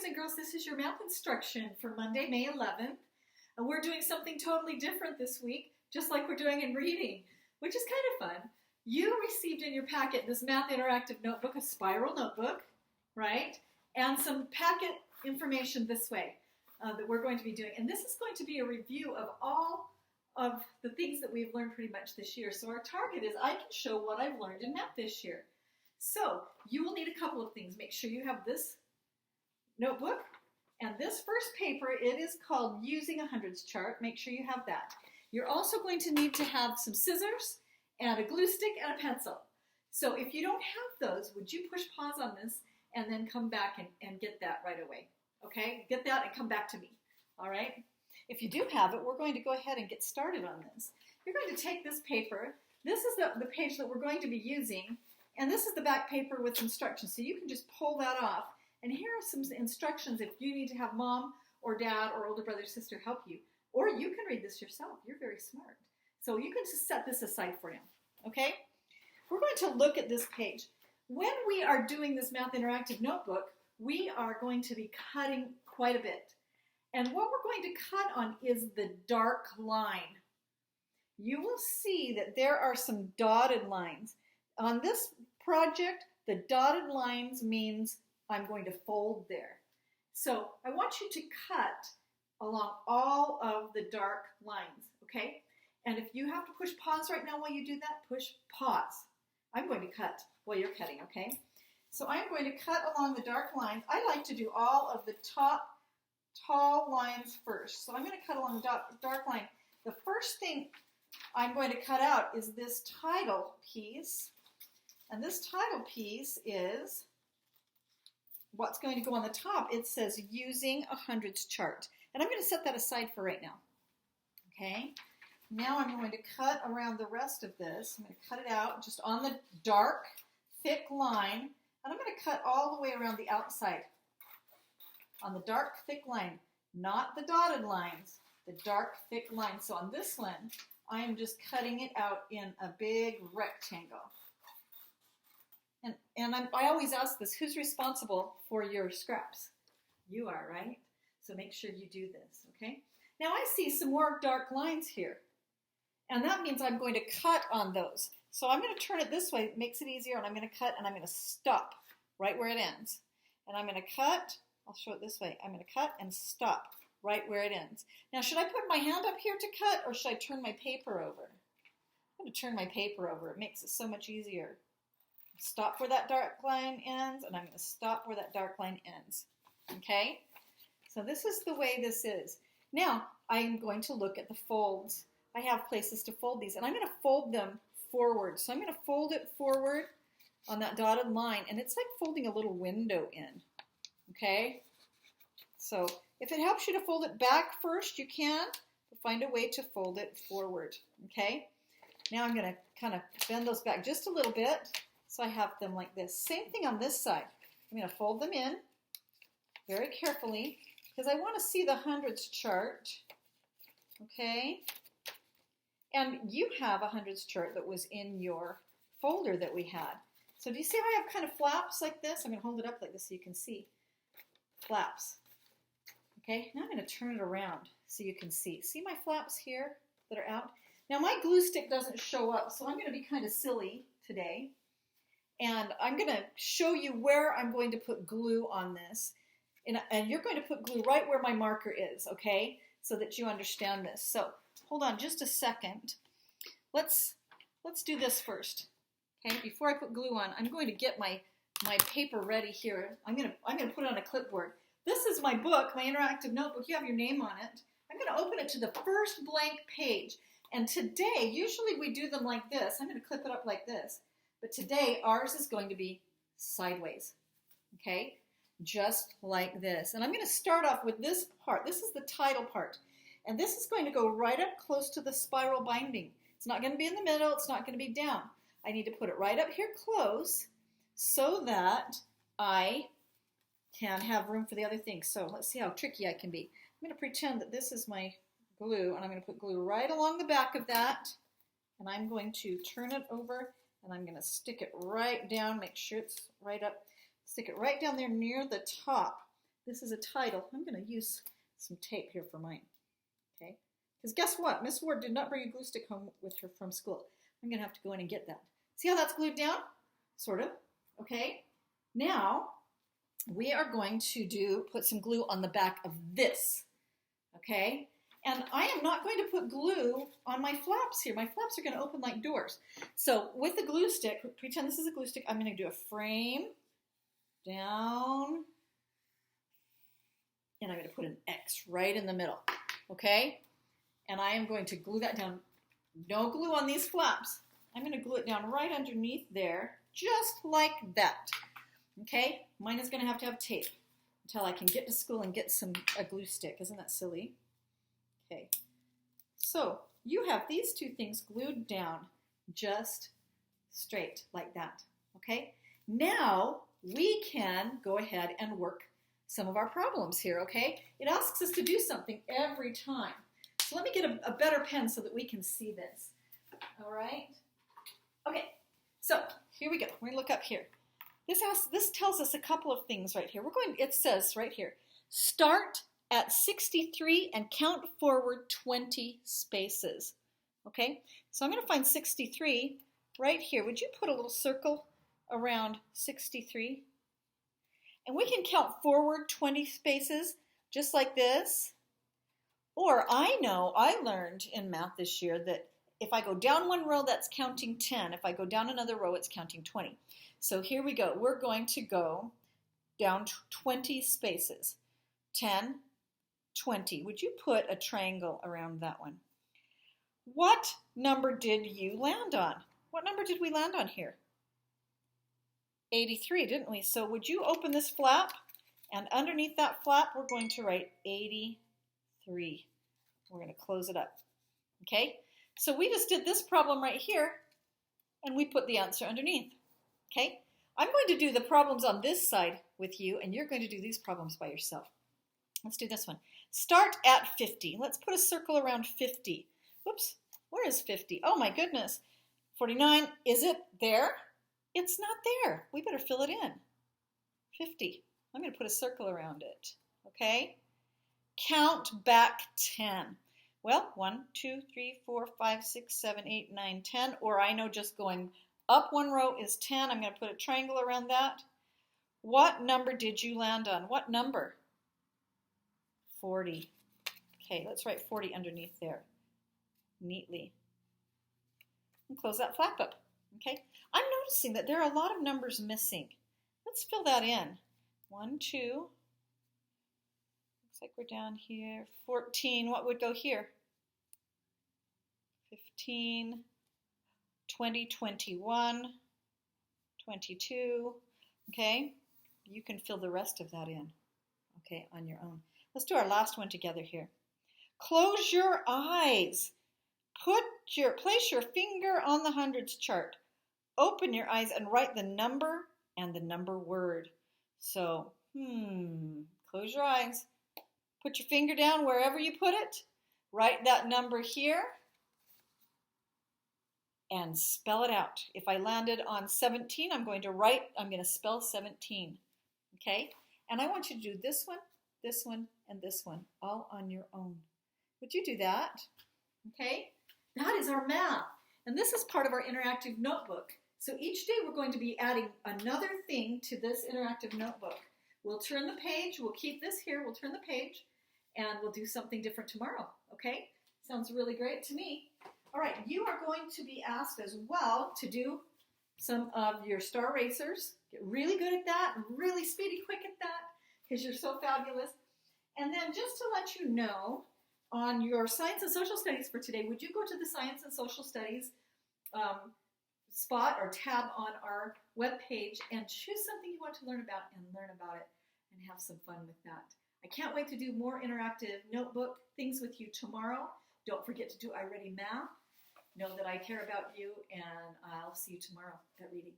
and girls, this is your math instruction for Monday, May 11th. And we're doing something totally different this week, just like we're doing in reading, which is kind of fun. You received in your packet this math interactive notebook, a spiral notebook, right? And some packet information this way that we're going to be doing. And this is going to be a review of all of the things that we've learned pretty much this year. So our target is I can show what I've learned in math this year. So you will need a couple of things. Make sure you have this notebook and this first paper. It is called Using a Hundreds Chart. Make sure you have that. You're also going to need to have some scissors and a glue stick and a pencil. So if you don't have those, would you push pause on this and then come back and get that right away? Okay, get that and come back to me. All right? If you do have it, we're going to go ahead and get started on this. You're going to take this paper. This is the page that we're going to be using, and this is the back paper with instructions. So you can just pull that off. And here are some instructions if you need to have mom or dad or older brother or sister help you. Or you can read this yourself. You're very smart. So you can just set this aside for now. Okay? We're going to look at this page. When we are doing this Math Interactive Notebook, we are going to be cutting quite a bit. And what we're going to cut on is the dark line. You will see that there are some dotted lines. On this project, the dotted lines means I'm going to fold there. So I want you to cut along all of the dark lines, okay? And if you have to push pause right now while you do that, push pause. I'm going to cut while you're cutting, okay? So I'm going to cut along the dark lines. I like to do all of the top tall lines first. So I'm going to cut along the dark line. The first thing I'm going to cut out is this title piece. And this title piece is what's going to go on the top. It says Using a Hundreds Chart. And I'm going to set that aside for right now. Okay? Now I'm going to cut around the rest of this. I'm going to cut it out just on the dark, thick line. And I'm going to cut all the way around the outside. On the dark, thick line, not the dotted lines, the dark, thick line. So on this one, I am just cutting it out in a big rectangle. And I always ask this, who's responsible for your scraps? You are, right? So make sure you do this, okay? Now I see some more dark lines here. And that means I'm going to cut on those. So I'm going to turn it this way. It makes it easier. And I'm going to cut and I'm going to stop right where it ends. And I'm going to cut. I'll show it this way. I'm going to cut and stop right where it ends. Now, should I put my hand up here to cut or should I turn my paper over? I'm going to turn my paper over. It makes it so much easier. Stop where that dark line ends, and I'm going to stop where that dark line ends. Okay? So this is the way this is. Now, I'm going to look at the folds. I have places to fold these, and I'm going to fold them forward. So I'm going to fold it forward on that dotted line, and it's like folding a little window in. Okay? So if it helps you to fold it back first, you can, but find a way to fold it forward. Okay? Now I'm going to kind of bend those back just a little bit. So I have them like this. Same thing on this side. I'm going to fold them in very carefully because I want to see the hundreds chart. Okay? And you have a hundreds chart that was in your folder that we had. So do you see how I have kind of flaps like this? I'm going to hold it up like this so you can see. Flaps. Okay? Now I'm going to turn it around so you can see. See my flaps here that are out? Now my glue stick doesn't show up, so I'm going to be kind of silly today. And I'm going to show you where I'm going to put glue on this. And you're going to put glue right where my marker is, okay? So that you understand this. So hold on just a second. Let's do this first. Okay, before I put glue on, I'm going to get my paper ready here. I'm going to put it on a clipboard. This is my book, my interactive notebook. You have your name on it. I'm going to open it to the first blank page. And today, usually we do them like this. I'm going to clip it up like this. But today, ours is going to be sideways, okay? Just like this. And I'm going to start off with this part. This is the title part. And this is going to go right up close to the spiral binding. It's not going to be in the middle. It's not going to be down. I need to put it right up here close so that I can have room for the other things. So let's see how tricky I can be. I'm going to pretend that this is my glue, and I'm going to put glue right along the back of that. And I'm going to turn it over. And I'm going to stick it right down, make sure it's right up, stick it right down there near the top. This is a title. I'm going to use some tape here for mine. Okay? Because guess what? Miss Ward did not bring a glue stick home with her from school. I'm going to have to go in and get that. See how that's glued down? Sort of. Okay? Now, we are going to put some glue on the back of this. Okay? And I am not going to put glue on my flaps here. My flaps are going to open like doors. So with the glue stick, pretend this is a glue stick, I'm going to do a frame, down, and I'm going to put an X right in the middle. Okay? And I am going to glue that down. No glue on these flaps. I'm going to glue it down right underneath there, just like that. Okay? Mine is going to have tape until I can get to school and get a glue stick. Isn't that silly? Okay. So you have these two things glued down just straight like that. Okay? Now we can go ahead and work some of our problems here. Okay? It asks us to do something every time. So let me get a better pen so that we can see this. All right? Okay, so here we go. We're going to look up here. This tells us a couple of things right here. It says right here, start at 63 and count forward 20 spaces. Okay, so I'm going to find 63 right here. Would you put a little circle around 63? And we can count forward 20 spaces just like this. Or I learned in math this year that if I go down one row, that's counting 10. If I go down another row, it's counting 20. So here we go. We're going to go down 20 spaces. 10, 20. Would you put a triangle around that one? What number did you land on? What number did we land on here? 83, didn't we? So would you open this flap? And underneath that flap, we're going to write 83. We're going to close it up. Okay? So we just did this problem right here, and we put the answer underneath. Okay? I'm going to do the problems on this side with you, and you're going to do these problems by yourself. Let's do this one. Start at 50. Let's put a circle around 50. Whoops, where is 50? Oh my goodness. 49, is it there? It's not there. We better fill it in. 50. I'm going to put a circle around it. Okay? Count back 10. Well, 1, 2, 3, 4, 5, 6, 7, 8, 9, 10. Or I know just going up one row is 10. I'm going to put a triangle around that. What number did you land on? What number? 40. Okay, let's write 40 underneath there neatly. And close that flap up. Okay, I'm noticing that there are a lot of numbers missing. Let's fill that in. 1, 2. Looks like we're down here. 14. What would go here? 15. 20, 21. 22. Okay, you can fill the rest of that in. Okay, on your own. Let's do our last one together here. Close your eyes. Place your finger on the hundreds chart. Open your eyes and write the number and the number word. So, close your eyes. Put your finger down wherever you put it. Write that number here and spell it out. If I landed on 17, I'm going to spell 17. Okay? And I want you to do this one, and this one, all on your own. Would you do that? Okay? That is our math. And this is part of our interactive notebook. So each day we're going to be adding another thing to this interactive notebook. We'll turn the page, we'll keep this here, we'll turn the page, and we'll do something different tomorrow. Okay? Sounds really great to me. All right, you are going to be asked as well to do some of your star racers. Get really good at that, and really speedy quick at that, because you're so fabulous. And then just to let you know, on your Science and Social Studies for today, would you go to the Science and Social Studies spot or tab on our webpage and choose something you want to learn about and have some fun with that. I can't wait to do more interactive notebook things with you tomorrow. Don't forget to do iReady Math. Know that I care about you, and I'll see you tomorrow at reading.